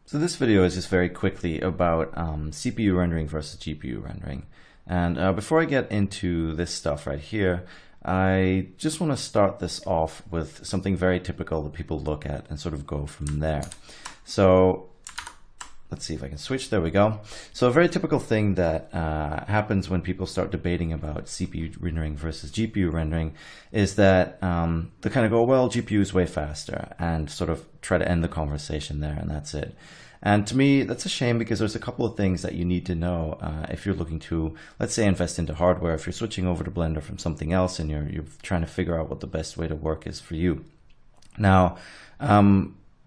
So this video is just very quickly about CPU rendering versus GPU rendering. And before I get into this stuff right here, I just want to start this off with something very typical that people look at and sort of go from there. So let's see if I can switch. There we go. So a very typical thing that happens when people start debating about CPU rendering versus GPU rendering is that they kind of go, well, GPU is way faster, and sort of try to end the conversation there, and that's it. And to me, that's a shame, because there's a couple of things that you need to know if you're looking to, let's say, invest into hardware, if you're switching over to Blender from something else and you're trying to figure out what the best way to work is for you. Now,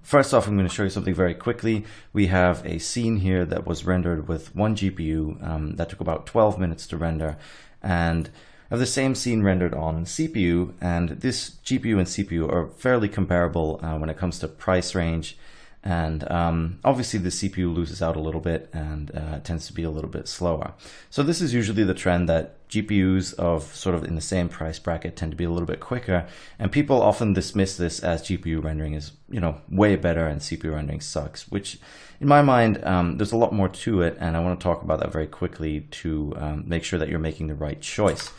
first off, I'm going to show you something very quickly. We have a scene here that was rendered with one GPU that took about 12 minutes to render, and I have the same scene rendered on CPU, and this GPU and CPU are fairly comparable when it comes to price range. And obviously the CPU loses out a little bit and tends to be a little bit slower. So this is usually the trend, that GPUs of sort of in the same price bracket tend to be a little bit quicker, and people often dismiss this as GPU rendering is, you know, way better and CPU rendering sucks, which in my mind there's a lot more to it, and I want to talk about that very quickly to make sure that you're making the right choice.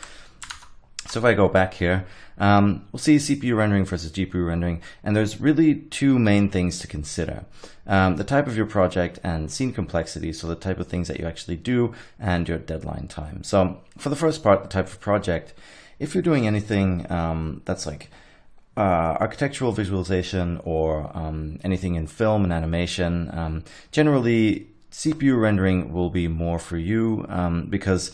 So if I go back here, we'll see CPU rendering versus GPU rendering, and there's really two main things to consider. The type of your project and scene complexity, so the type of things that you actually do, and your deadline time. So for the first part, the type of project, if you're doing anything that's like architectural visualization or anything in film and animation, generally CPU rendering will be more for you, because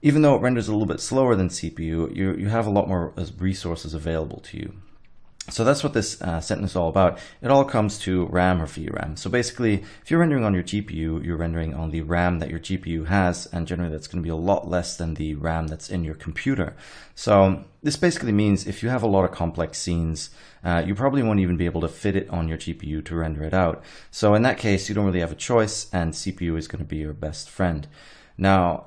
even though it renders a little bit slower than CPU, you have a lot more resources available to you. So that's what this sentence is all about. It all comes to RAM or VRAM. So basically, if you're rendering on your GPU, you're rendering on the RAM that your GPU has, and generally that's going to be a lot less than the RAM that's in your computer. So this basically means if you have a lot of complex scenes, you probably won't even be able to fit it on your GPU to render it out. So in that case, you don't really have a choice, and CPU is going to be your best friend. Now,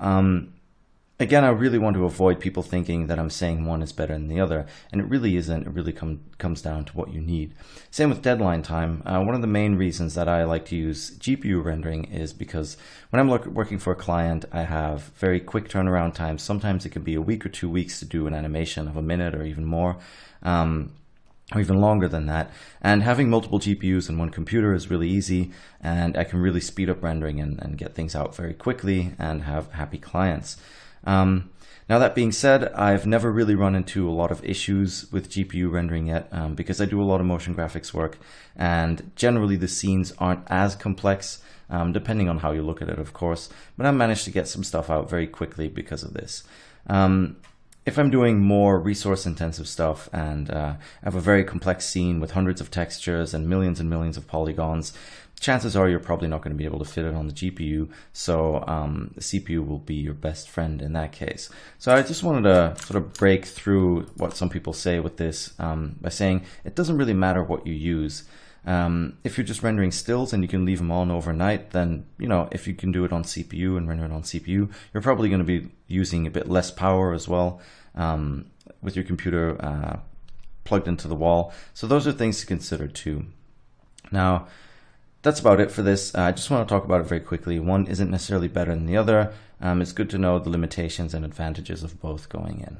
again, I really want to avoid people thinking that I'm saying one is better than the other, and it really isn't. It really comes down to what you need. Same with deadline time. One of the main reasons that I like to use GPU rendering is because when I'm working for a client, I have very quick turnaround times. Sometimes it can be a week or 2 weeks to do an animation of a minute or even more, or even longer than that. And having multiple GPUs in one computer is really easy, and I can really speed up rendering and get things out very quickly and have happy clients. Now that being said, I've never really run into a lot of issues with GPU rendering yet, because I do a lot of motion graphics work, and generally the scenes aren't as complex, depending on how you look at it, of course, but I managed to get some stuff out very quickly because of this. If I'm doing more resource intensive stuff and I have a very complex scene with hundreds of textures and millions of polygons, chances are you're probably not going to be able to fit it on the GPU, so the CPU will be your best friend in that case. So I just wanted to sort of break through what some people say with this by saying it doesn't really matter what you use. If you're just rendering stills and you can leave them on overnight, then, you know, if you can do it on CPU and render it on CPU, you're probably going to be using a bit less power as well with your computer plugged into the wall. So those are things to consider too. Now, that's about it for this. I just want to talk about it very quickly. One isn't necessarily better than the other. It's good to know the limitations and advantages of both going in.